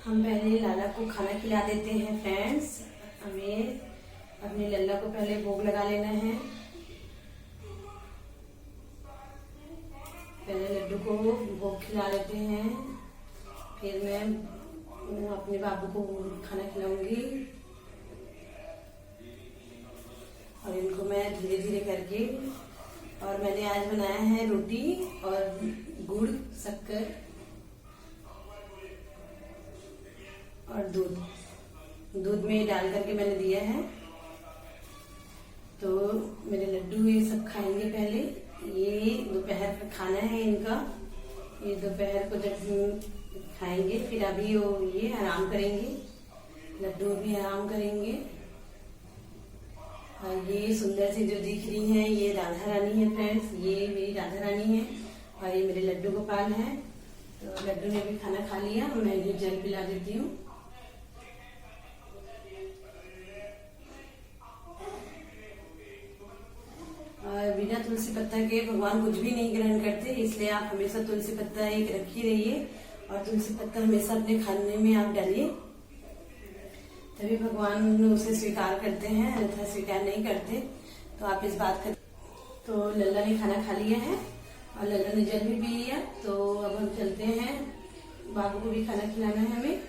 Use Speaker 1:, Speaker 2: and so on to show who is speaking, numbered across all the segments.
Speaker 1: हम पहले लाला को खाना खिला देते हैं फ्रेंड्स। हमें अपने लल्ला को पहले भोग लगा लेना है। पहले लड्डू को भोग खिला लेते हैं, फिर मैं अपने बाबू को खाना खिलाऊंगी। और इनको मैं धीरे धीरे करके, और मैंने आज बनाया है रोटी और गुड़, शक्कर और दूध में डाल करके मैंने दिया है। तो मेरे लड्डू ये सब खाएंगे पहले। ये दोपहर का खाना है इनका। ये दोपहर को जब खाएंगे फिर अभी वो ये आराम करेंगे, लड्डू भी आराम करेंगे। और ये सुंदर सी जो दिख रही है ये राधा रानी है फ्रेंड्स, ये मेरी राधा रानी है और ये मेरे लड्डू गोपाल है। तो लड्डू ने भी खाना खा लिया, मैं ये जल पिला देती हूँ। और बिना तुलसी पत्ता के भगवान कुछ भी नहीं ग्रहण करते, इसलिए आप हमेशा तुलसी पत्ता एक रखी रहिए और तुलसी पत्ता हमेशा अपने खाने में आप डालिए, तभी भगवान उसे स्वीकार करते हैं, अन्यथा स्वीकार नहीं करते। तो आप इस बात का। तो लल्ला ने खाना खा लिया है और लल्ला ने जल भी पी लिया। तो अब हम चलते हैं, बाबू को भी खाना खिलाना है हमें।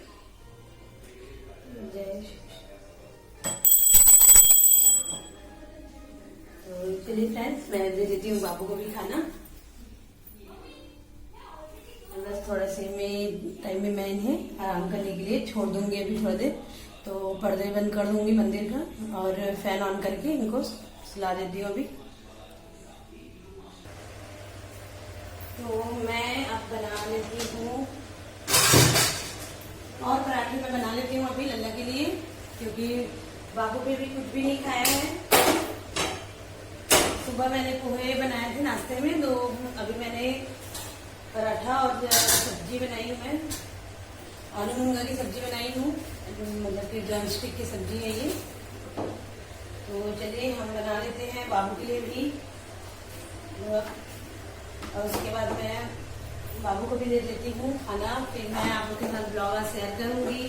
Speaker 1: जय श्री। तो चलिए फ्रेंड्स, मैं दे देती हूँ बाबू को भी खाना। बस थोड़ा से में टाइम में मैं इन्हें आराम करने के लिए छोड़ दूंगी अभी थोड़ा देर। तो पर्दे बंद कर दूंगी मंदिर का और फैन ऑन करके इनको सुला देती हूँ अभी। तो मैं अब बना लेती हूँ और पराठे मैं बना लेती हूँ अभी लल्ला के लिए, क्योंकि बाबू पे भी कुछ भी नहीं खाया है। सुबह मैंने पोहे बनाए थे नाश्ते में, तो अभी मैंने पराठा और सब्जी बनाई हूँ। मैं आलू मूंगा की सब्जी बनाई हूँ, मतलब कि ड्रम स्टिक की सब्जी है ये। तो चलिए हम बना लेते हैं बाबू के लिए भी, और उसके बाद मैं बाबू को भी दे देती हूँ खाना। फिर मैं आप लोग के साथ ब्लॉग शेयर करूंगी।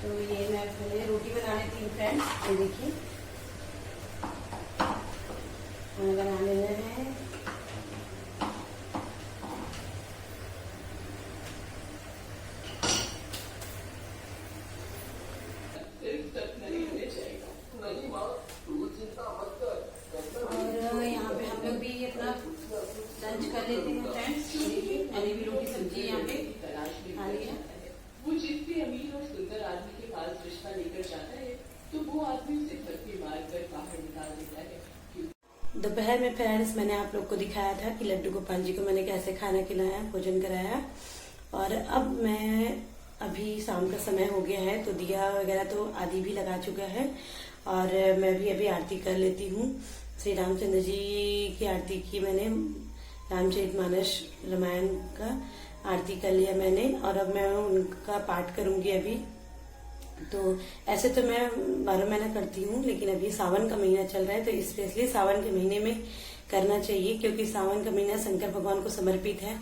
Speaker 1: तो ये मैं पहले रोटी बना लेती हूँ फ्रेंड्स। ये देखिए बना लेना है। और यहाँ पे हम लोग भी अपना लंच कर लेते हैं फ्रेंड्स। मैंने भी रोटी सब्जी यहाँ पे खा लिया।
Speaker 2: वो जिस भी अमीर और सुंदर आदमी के पास रिश्ता लेकर जाता है तो वो आदमी उसे धक्के मारकर बाहर निकाल देता है।
Speaker 1: दोपहर में फ्रेंड्स मैंने आप लोग को दिखाया था कि लड्डू गोपाल जी को मैंने कैसे खाना खिलाया, भोजन कराया। और अब मैं अभी शाम का समय हो गया है, तो दिया वगैरह तो आदि भी लगा चुका है और मैं भी अभी आरती कर लेती हूँ। श्री रामचंद्र जी की आरती की मैंने, रामचरितमानस रामायण का आरती कर लिया मैंने और अब मैं उनका पाठ करूंगी अभी। तो ऐसे तो मैं 12 महीना करती हूँ, लेकिन अभी सावन का महीना चल रहा है तो स्पेशली सावन के महीने में करना चाहिए, क्योंकि सावन का महीना शंकर भगवान को समर्पित है।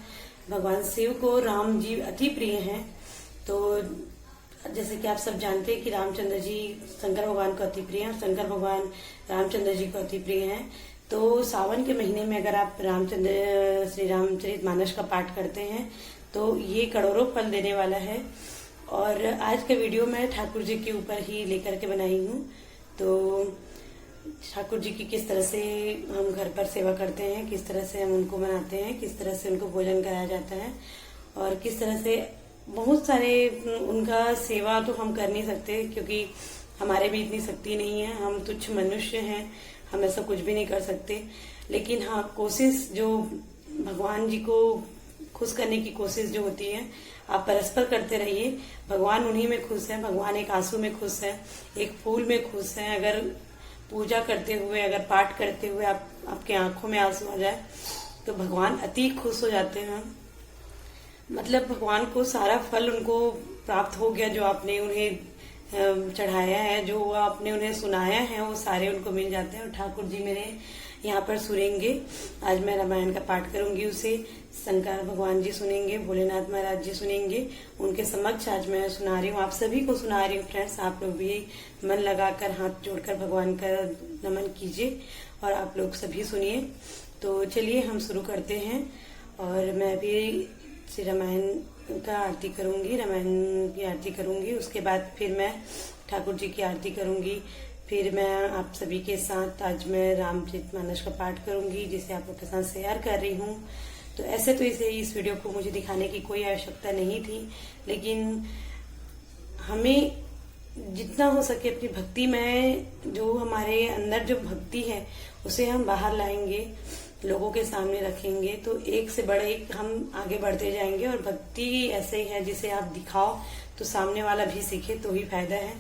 Speaker 1: भगवान शिव को राम जी अति प्रिय हैं। तो जैसे कि आप सब जानते हैं कि रामचंद्र जी शंकर भगवान को अति प्रिय हैं और शंकर भगवान रामचंद्र जी को अति प्रिय हैं। तो सावन के महीने में अगर आप श्री रामचरितमानस का पाठ करते हैं तो ये करोड़ों फल देने वाला है। और आज का वीडियो मैं ठाकुर जी के ऊपर ही लेकर के बनाई हूँ। तो ठाकुर जी की किस तरह से हम घर पर सेवा करते हैं, किस तरह से हम उनको मनाते हैं, किस तरह से उनको भोजन कराया जाता है और किस तरह से बहुत सारे उनका सेवा तो हम कर नहीं सकते, क्योंकि हमारे भी इतनी शक्ति नहीं है, हम तुच्छ मनुष्य हैं, हम ऐसा कुछ भी नहीं कर सकते। लेकिन हाँ, कोशिश जो भगवान जी को खुश करने की कोशिश जो होती है आप परस्पर करते रहिए। भगवान उन्हीं में खुश है, भगवान एक आंसू में खुश है, एक फूल में खुश है। अगर पूजा करते हुए, अगर पाठ करते हुए आपके आंखों में आंसू आ जाए तो भगवान अति खुश हो जाते हैं। मतलब भगवान को सारा फल उनको प्राप्त हो गया, जो आपने उन्हें चढ़ाया है, जो आपने उन्हें सुनाया है, वो सारे उनको मिल जाते हैं। और ठाकुर जी मेरे यहाँ पर सुनेंगे। आज मैं रामायण का पाठ करूंगी, उसे शंकर भगवान जी सुनेंगे, भोलेनाथ महाराज जी सुनेंगे। उनके समक्ष आज मैं सुना रही हूँ, आप सभी को सुना रही हूँ फ्रेंड्स। आप लोग भी मन लगाकर हाथ जोड़कर भगवान का नमन कीजिए और आप लोग सभी सुनिए। तो चलिए हम शुरू करते हैं। और मैं भी श्री रामायण का आरती करूंगी, रामायण की आरती करूंगी। उसके बाद फिर मैं ठाकुर जी की आरती करूंगी। फिर मैं आप सभी के साथ आज मैं रामचरितमानस का पाठ करूंगी, जिसे आप लोग के साथ शेयर कर रही हूँ। तो ऐसे तो इस वीडियो को मुझे दिखाने की कोई आवश्यकता नहीं थी, लेकिन हमें जितना हो सके अपनी भक्ति में, जो हमारे अंदर जो भक्ति है उसे हम बाहर लाएंगे, लोगों के सामने रखेंगे, तो एक से बड़े एक हम आगे बढ़ते जाएंगे। और भक्ति ऐसे ही है, जिसे आप दिखाओ तो सामने वाला भी सीखे तो ही फायदा है।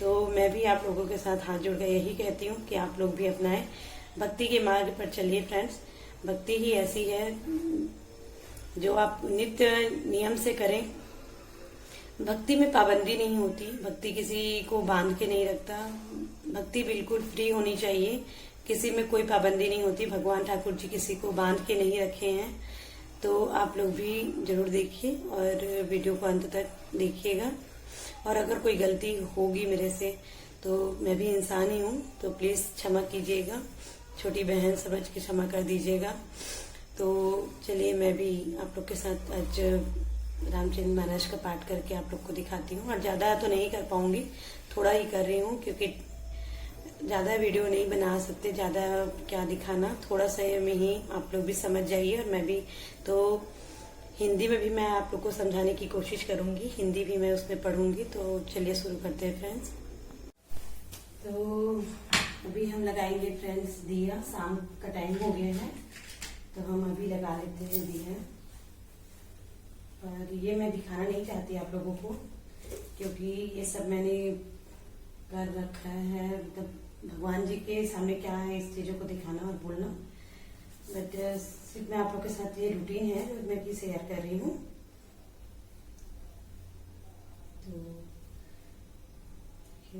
Speaker 1: तो मैं भी आप लोगों के साथ हाथ जोड़कर यही कहती हूँ कि आप लोग भी अपनाएं, भक्ति के मार्ग पर चलिए फ्रेंड्स। भक्ति ही ऐसी है जो आप नित्य नियम से करें। भक्ति में पाबंदी नहीं होती, भक्ति किसी को बांध के नहीं रखता। भक्ति बिल्कुल फ्री होनी चाहिए, किसी में कोई पाबंदी नहीं होती। भगवान ठाकुर जी किसी को बांध के नहीं रखे हैं। तो आप लोग भी जरूर देखिए और वीडियो को अंत तक देखिएगा। और अगर कोई गलती होगी मेरे से, तो मैं भी इंसान ही हूँ, तो प्लीज क्षमा कीजिएगा, छोटी बहन समझ के क्षमा कर दीजिएगा। तो चलिए मैं भी आप लोग के साथ आज रामचरितमानस का पाठ करके आप लोग को दिखाती हूँ। और ज्यादा तो नहीं कर पाऊंगी, थोड़ा ही कर रही हूँ, क्योंकि ज्यादा वीडियो नहीं बना सकते, ज्यादा क्या दिखाना, थोड़ा सा में ही आप लोग भी समझ जाइए। और मैं भी तो हिंदी में भी मैं आप लोग को समझाने की कोशिश करूंगी, हिंदी भी मैं उसमें पढ़ूंगी। तो चलिए शुरू करते हैं फ्रेंड्स। तो अभी हम लगाएंगे फ्रेंड्स दिया, शाम का टाइम हो गया है, तो हम अभी लगा लेते हैं दिया। और ये मैं दिखाना नहीं चाहती आप लोगों को, क्योंकि ये सब मैंने कर रखा है। मतलब भगवान जी के सामने क्या है इस चीजों को दिखाना और बोलना, बट सिर्फ मैं आप लोग के साथ ये रूटीन है जो मैं भी शेयर कर रही हूँ। तो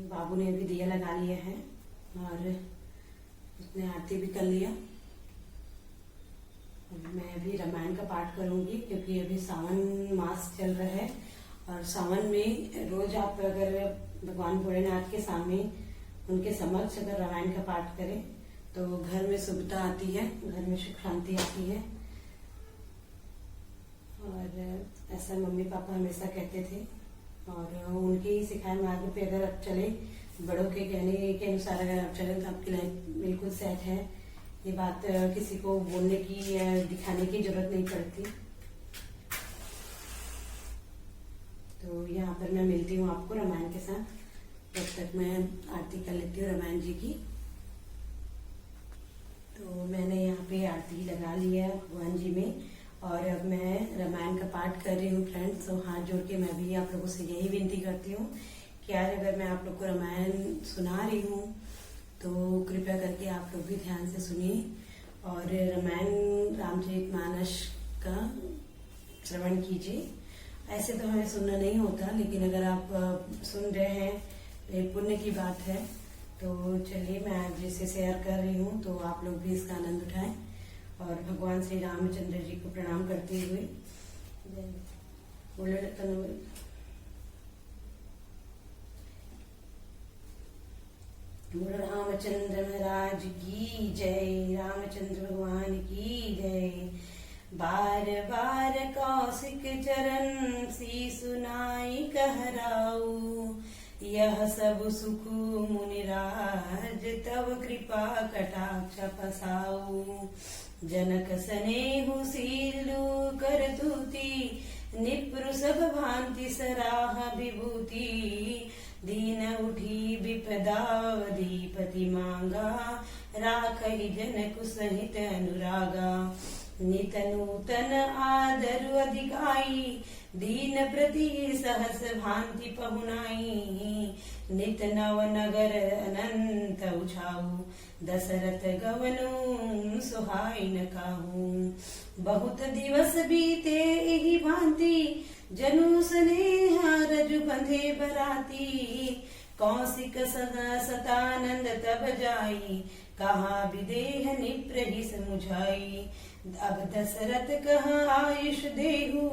Speaker 1: बाबू ने अभी दिया लगा लिया है और उसने आरती भी कर लिया। मैं अभी रामायण का पाठ करूंगी, क्योंकि अभी सावन मास चल रहा है। और सावन में रोज आप अगर भगवान भोलेनाथ के सामने उनके समक्ष अगर रामायण का पाठ करें तो घर में शुभता आती है, घर में सुख शांति आती है। और ऐसा मम्मी पापा हमेशा कहते थे, और उनके ही सिखाए मार्ग पे अगर आप चले, बड़ों के कहने के अनुसार अगर आप चले, तो आपकी लाइफ बिल्कुल सेट है। ये बात किसी को बोलने की या दिखाने की जरूरत नहीं पड़ती। तो यहाँ पर मैं मिलती हूँ आपको रामायण के साथ, तब तक मैं आरती कर लेती हूँ रामायण जी की। तो मैंने यहाँ पे आरती लगा लिया भगवान जी में, और अब मैं रामायण का पाठ कर रही हूँ फ्रेंड्स। तो हाथ जोड़ के मैं भी आप लोगों से यही विनती करती हूँ कि आज अगर मैं आप लोग को रामायण सुना रही हूँ तो कृपया करके आप लोग भी ध्यान से सुनिए और रामायण रामचरितमानस का श्रवण कीजिए। ऐसे तो हमें सुनना नहीं होता, लेकिन अगर आप सुन रहे हैं, ये पुण्य की बात है। तो चलिए मैं आज जिसे शेयर कर रही हूँ, तो आप लोग भी इसका आनंद उठाएं। और भगवान श्री रामचंद्र जी को प्रणाम करते हुए बोलो रामचंद्र महाराज की जय, रामचंद्र भगवान की जय। बार बार कौशिक चरण सी सुनाई कहराऊ, यह सब सुख मुनिराज तब कृपा कटाक्ष पसाऊ। जनक स्नेहु सीलु कर तुति, निप्र सब भांति सराह विभूति। दीन उठी विपदावधीपति मांगा, राखहि जनक सहित अनुरागा। नित नूतन आदरु अधिकाई, दीन प्रति सहस भांति पहुनाई। नित नव नगर अनंत उछाऊ, दशरथ गवनु सुहाई न काहू। बहुत दिवस बीते एहि भांति, जनु स्नेहा रजु बंधे बराती। कौशिक सदा सतानंद तब जाई, कहाँ विदेह निप्र ही समुझाई। अब दशरथ कहाँ आयुष देहु,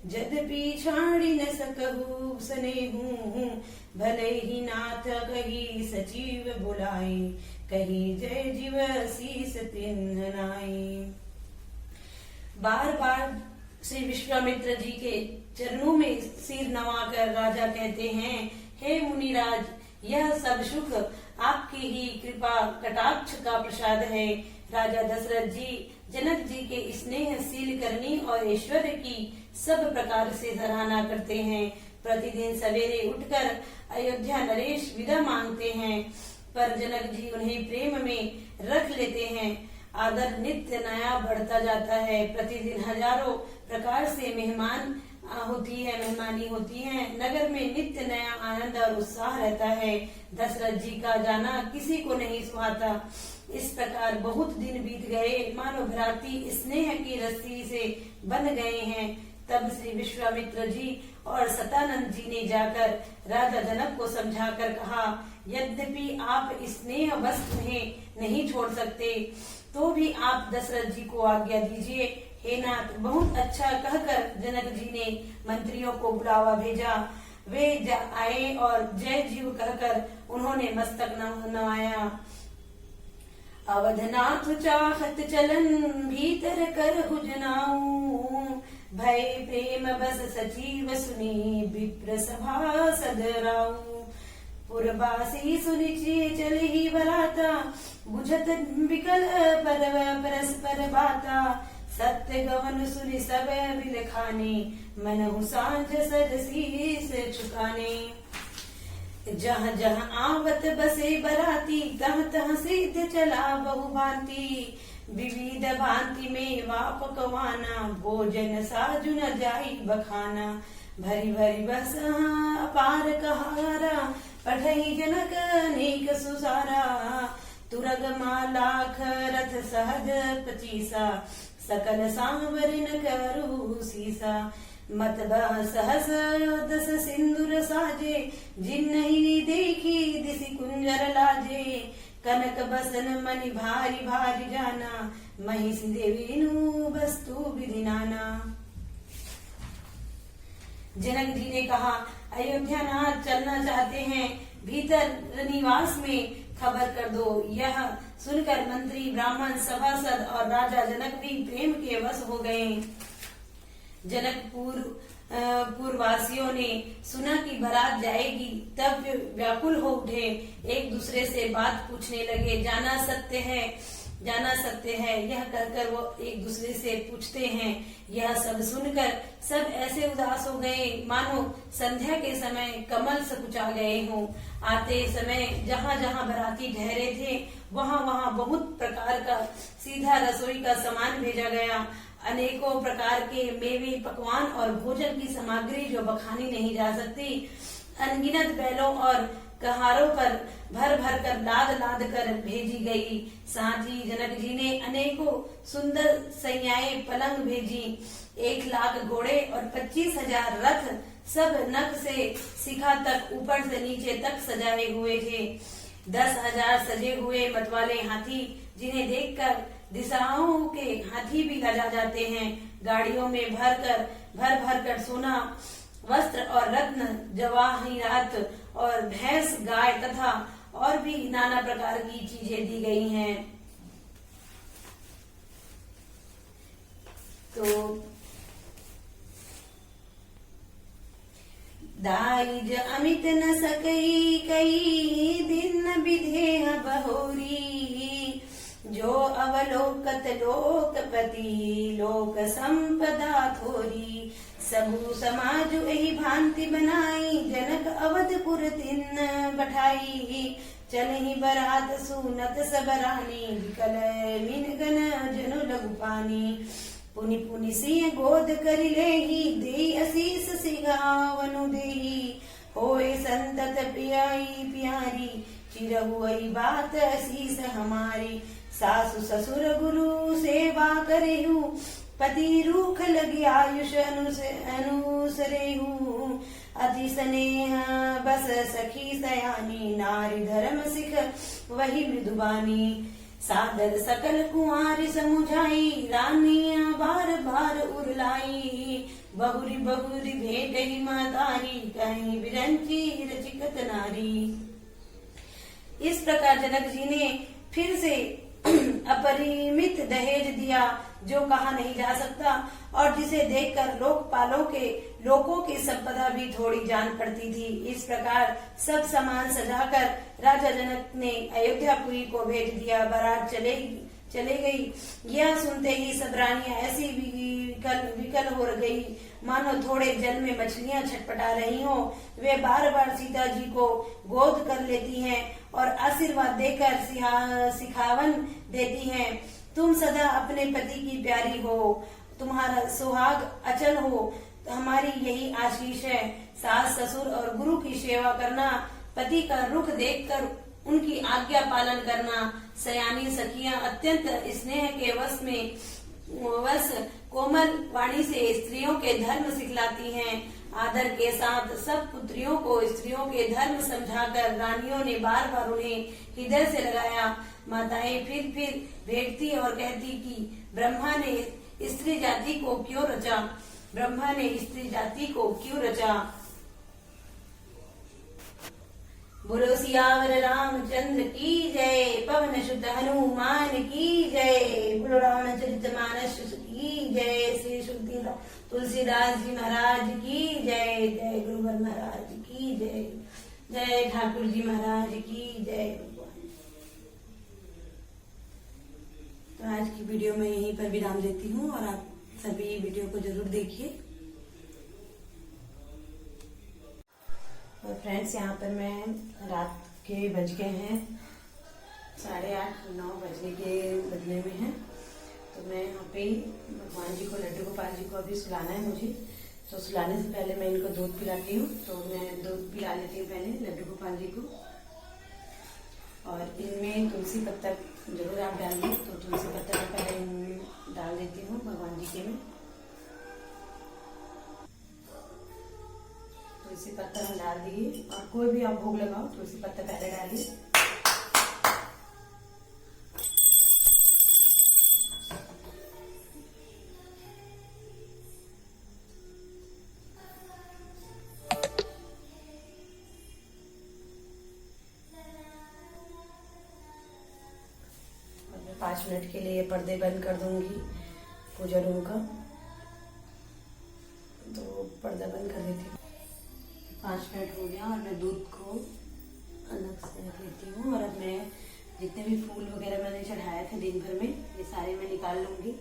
Speaker 1: जद्यपि छाड़ी न सकहु स्नेहु। भले ही नाथ कही सचिव बुलाई, कही जय जीव शीस तिन्हनाई। बार बार श्री विश्वामित्र जी के चरणों में सिर नवाकर राजा कहते हैं, हे मुनिराज, यह सब सुख आपकी ही कृपा कटाक्ष का प्रसाद है। राजा दशरथ जी जनक जी के स्नेहशील करनी और ऐश्वर्य की सब प्रकार से सराहना करते हैं। प्रतिदिन सवेरे उठकर अयोध्या नरेश विदा मांगते हैं, पर जनक जी उन्हें प्रेम में रख लेते हैं। आदर नित्य नया बढ़ता जाता है। प्रतिदिन हजारों प्रकार से मेहमानी होती है। नगर में नित्य नया आनंद और उत्साह रहता है। दशरथ जी का जाना किसी को नहीं सुहाता। इस प्रकार बहुत दिन बीत गए, मानो भ्राती स्नेह की रस्सी से बंध गए हैं। तब श्री विश्वामित्र जी और सतानंद जी ने जाकर राजा जनक को समझाकर कहा, यद्यपि आप स्नेह वश में नहीं छोड़ सकते, तो भी आप दशरथ जी को आज्ञा दीजिए। हे नाथ, बहुत अच्छा कहकर जनक जी ने मंत्रियों को बुलावा भेजा। वे आए और जय जीव कहकर उन्होंने मस्तक नवाया। अवधनाथ चाहत चलन भीतर कर हुजनाऊ, भय प्रेम बस सचिव सुनी विप्र सभा सदराऊ। पुरवासी सुनिचिए चल ही बराता, बुझत विकल परस्पर बाता। सत्य गवन सुनि सब बिलखाने, मनहु सांझ सरसीस चुकाने। जहाँ जहाँ आवत बसे बराती, तहाँ तहाँ सिद्ध चला बहु भांति। विविध भांति में वा पकवाना, भोजन साजु न जाई बखाना। भरी भरी बस अपार कहारा, पढ़ई जनक अनेक सुसारा। तुरग मालाख रथ सहज पचीसा, सकल सांवर न करू सीसा। मत सहस दस सिंदूर साजे, जिन्नहि देखी दिसि कुंजर लाजे। कनक बसन मणि भारी भारी जाना, महिषी देवीनु वस्तु विधि नाना। जनक जी ने कहा, अयोध्या नाथ चलना चाहते हैं, भीतर निवास में खबर कर दो। यह सुनकर मंत्री, ब्राह्मण, सभासद और राजा जनक भी प्रेम के वश हो गए। जनकपुरवासियों ने सुना कि बारात जाएगी, तब व्याकुल हो उठे। एक दूसरे से बात पूछने लगे। जाना सत्य है, यह कहकर वो एक दूसरे से पूछते हैं। यह सब सुनकर सब ऐसे उदास हो गए, मानो संध्या के समय कमल सकुचा गए हों। आते समय जहाँ जहाँ बाराती ठहरे थे, वहाँ वहाँ बहुत प्रकार का सीधा रसोई का सामान भेजा गया। अनेकों प्रकार के मेवे, पकवान और भोजन की सामग्री जो बखानी नहीं जा सकती। अनगिनत बैलों और कहारों पर भर भर कर लाद कर भेजी गई। साथ ही जनक जी ने अनेकों सुंदर सैयाएं पलंग भेजी। 1,00,000 घोड़े और 25,000 रथ, सब नख से शिखा तक ऊपर से नीचे तक सजाए हुए थे। 10,000 सजे हुए मतवाले हाथी, जिन्हें देखकर दिशाओं के हाथी भी लजा जाते हैं। गाड़ियों में भर कर सोना, वस्त्र और रत्न, जवाहरात और भैंस, गाय तथा और भी नाना प्रकार की चीजें दी गई हैं। तो दाइज अमित न सकई, कई दिन विधेह बहोरी। जो अवलोकत लोकपति, लोक संपदा थोरी। सबु समाज एहि भांति बनाई, जनक अवधपुर तिन्न बठाई। चलहि बरात सुनत सब रानी, विकल मिनगन जनु लघु पानी। पुनि पुनि सिंह गोद करि लेहि, देई असीस सिंहावनु देहि। होए संतत पियाई प्यारी, चिरहु आई बात असीस हमारी। सासु ससुर गुरु सेवा करेहु, पति रूख लगी आयुष अनुसरेहु। अति स्नेह बस सखी सयानी, नारी धर्म सिख वही मृदुबानी। सादर सकल कुंवारी समुझाई, रानिया बार बार उरलाई। बहुरी बहुरी भेटई महतारी, कहीं बिरंची रचिकत नारी। इस प्रकार जनक जी ने फिर से अपरिमित दहेज दिया, जो कहा नहीं जा सकता और जिसे देखकर लोगों की संपदा भी थोड़ी जान पड़ती थी। इस प्रकार सब सामान सजाकर राजा जनक ने अयोध्यापुरी को भेज दिया। बारात चले गई। यह सुनते ही सब रानियां ऐसी विकल हो गई मानो थोड़े जल में मछलियां छटपटा रही हो। वे बार बार सीता जी को गोद कर लेती हैं और आशीर्वाद देकर सिखावन देती हैं। तुम सदा अपने पति की प्यारी हो, तुम्हारा सुहाग अचल हो, हमारी यही आशीष है। सास ससुर और गुरु की सेवा करना, पति का रुख देखकर उनकी आज्ञा पालन करना। सयानी सखियां अत्यंत स्नेह के वश कोमल वाणी से स्त्रियों के धर्म सिखलाती हैं। आदर के साथ सब पुत्रियों को स्त्रियों के धर्म समझाकर रानियों ने बार बार उन्हें हृदय से लगाया। माताएं फिर भेंटती और कहती कि ब्रह्मा ने स्त्री जाति को क्यों रचा, ब्रह्मा ने स्त्री जाति को क्यों रचा। बोलो सियावर रामचंद्र की जय, पवन सुत हनुमान की जय। बोलो रामचरितमानस की जय। श्री तुलसीदास जी महाराज की जय। जय गुरुवर महाराज की जय। जय ठाकुर जी महाराज की जय। तो आज की वीडियो में यहीं पर विराम देती हूँ और आप सभी वीडियो को जरूर देखिए। और फ्रेंड्स, यहाँ पर मैं रात के बज गए हैं 8:30-9 बजने में है। तो मैं यहाँ पे भगवान जी को, लड्डू गोपाल जी को अभी सुलाना है मुझे। तो सुलाने से पहले मैं इनको दूध पिलाती हूँ। तो मैं दूध पिला लेती हूँ पहले लड्डू गोपाल जी को। और इनमें तुलसी पत्ता जरूर आप डालिए। तो तुलसी पत्ता मैं पहले इनमें डाल देती हूँ भगवान जी के में। तुलसी पत्ता हम डाल दिए और कोई भी आप भोग लगाओ, तुलसी पत्ता पहले डालिए। और मैं 5 मिनट के लिए पर्दे बंद कर दूंगी पूजा रूम का। तो पर्दा बंद कर देती हूँ। 5 मिनट हो गया और मैं दूध को अलग से रख लेती हूँ। और अब मैं जितने भी फूल वगैरह मैंने चढ़ाए थे दिन भर में, ये सारे मैं निकाल लूंगी।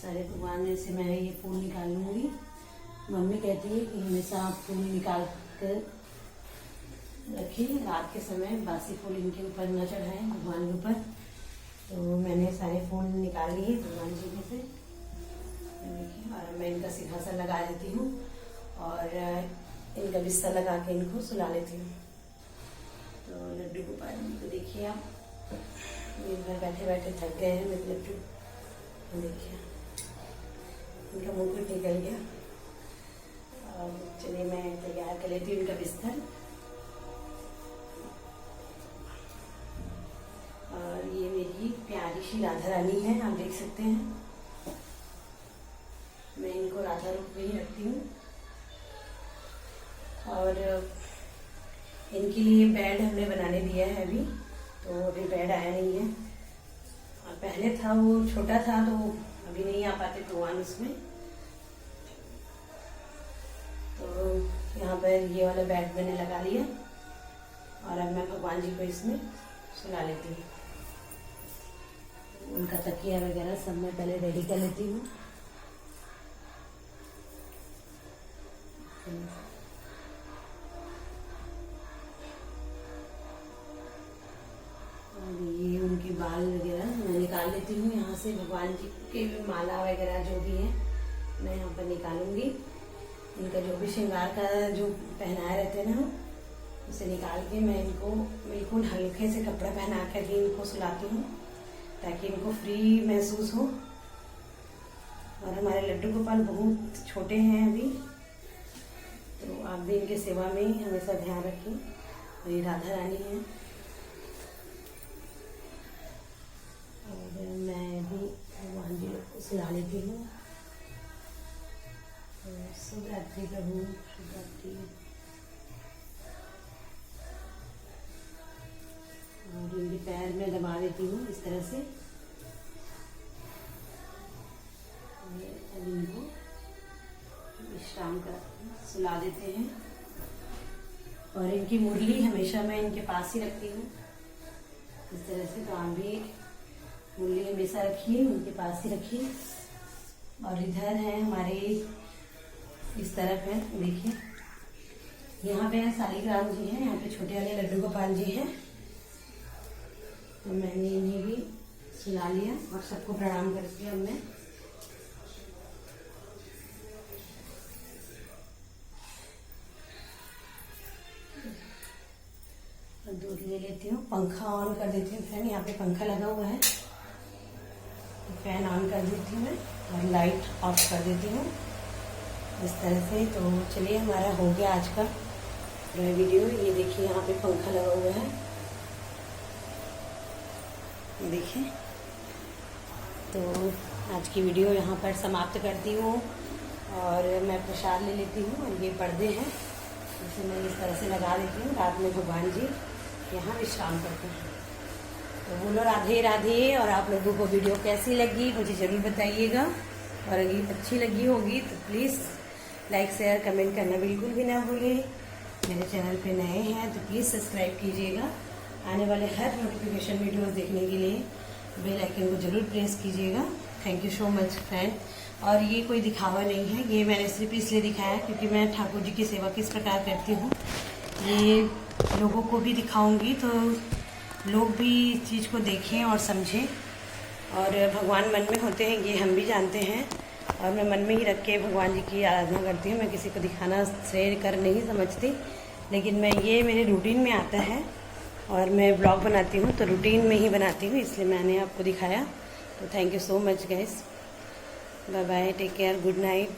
Speaker 1: सारे भगवान में से मैं ये फूल निकाल लूंगी। मम्मी कहती है कि हमेशा आप फूल निकाल कर रखिए, रात के समय बासी फूल इनके ऊपर न चढ़ाएं, भगवान के ऊपर। तो मैंने सारे फूल निकाल लिए भगवान जी में से। देखिए, और मैं इनका सिंहासन लगा देती हूँ और इनका बिस्तर लगा के इनको सुला लेती हूँ। तो लड्डू गोपाल जी को देखिए आप, दिन भर बैठे बैठे थक गए हैं मेरे लड्डू। देखिए इनका मुकुट निकल गया। और चलिए मैं तैयार कर लेती हूँ इनका बिस्तर। और ये मेरी प्यारी सी राधा रानी है, आप देख सकते हैं। मैं इनको राधा रूप में ही रखती हूँ। और इनके लिए बेड हमने बनाने दिया है अभी। तो अभी बेड आया नहीं है। और पहले था वो छोटा था तो अभी नहीं आ पाते भगवान उसमें। तो यहाँ पर ये वाला बेड मैंने लगा लिया और अब मैं भगवान जी को इसमें सुला लेती हूँ। उनका तकिया वगैरह सब मैं पहले रेडी कर लेती हूँ। और ये उनके बाल वगैरह मैं निकाल लेती हूँ यहाँ से। भगवान जी के माला वगैरह जो भी है मैं यहाँ पर निकालूंगी। इनका जो भी श्रृंगार का जो पहनाए रहते हैं ना, उसे निकाल के मैं इनको बिल्कुल हल्के से कपड़ा पहना कर भी इनको सुलाती हूँ ताकि इनको फ्री महसूस हो। और हमारे लड्डू गोपाल बहुत छोटे हैं अभी, तो आप भी इनके सेवा में हमेशा ध्यान रखें। और ये राधा रानी है। मैं भी भगवान जी को सुला लेती हूँ। तो शुभ रात्रि प्रभु, शुभ रात्रि। और इनके पैर में दबा देती हूँ इस तरह से। अब इनको विश्राम कर सुला देते हैं। और इनकी मुरली हमेशा मैं इनके पास ही रखती हूँ इस तरह से। तो आप भी मुरली हमेशा रखिए, उनके पास ही रखिए। और इधर है हमारे, इस तरफ है, देखिए यहाँ पे है शालिग्राम जी हैं, यहाँ पे छोटे वाले लड्डू गोपाल जी हैं। तो मैंने इन्हें भी सुला लिया और सबको प्रणाम करके अब मैं दूध ले लेती हूँ। पंखा ऑन कर देती हूँ फ्रेंड, यहाँ पे पंखा लगा हुआ है। तो फैन ऑन कर देती हूँ मैं और लाइट ऑफ कर देती हूँ इस तरह से। तो चलिए, हमारा हो गया आज का वीडियो। ये देखिए यहाँ पे पंखा लगा हुआ है, ये देखिए। तो आज की वीडियो यहाँ पर समाप्त करती हूँ और मैं प्रसाद ले लेती हूँ। और ये पर्दे हैं, इसे मैं इस तरह से लगा देती हूँ। रात में भगवान जी यहाँ विश्राम करते हैं। तो बोलो राधे राधे। और आप लोगों को वीडियो कैसी लगी मुझे ज़रूर बताइएगा। और अगर अच्छी लगी होगी तो प्लीज़ लाइक शेयर कमेंट करना बिल्कुल भी ना भूलें। मेरे चैनल पे नए हैं तो प्लीज़ सब्सक्राइब कीजिएगा। आने वाले हर नोटिफिकेशन वीडियोस देखने के लिए बेल आइकन को जरूर प्रेस कीजिएगा। Thank you so much friend. और ये कोई दिखावा नहीं है, ये मैंने सिर्फ इसलिए दिखाया क्योंकि मैं ठाकुर जी की सेवा किस प्रकार करती हूँ ये लोगों को भी दिखाऊंगी, तो लोग भी इस चीज़ को देखें और समझें। और भगवान मन में होते हैं ये हम भी जानते हैं। और मैं मन में ही रख के भगवान जी की आराधना करती हूँ। मैं किसी को दिखाना श्रेय कर नहीं समझती, लेकिन मैं ये मेरे रूटीन में आता है। और मैं ब्लॉग बनाती हूँ तो रूटीन में ही बनाती हूँ, इसलिए मैंने आपको दिखाया। तो thank you so much guys. Bye bye, take care, good night.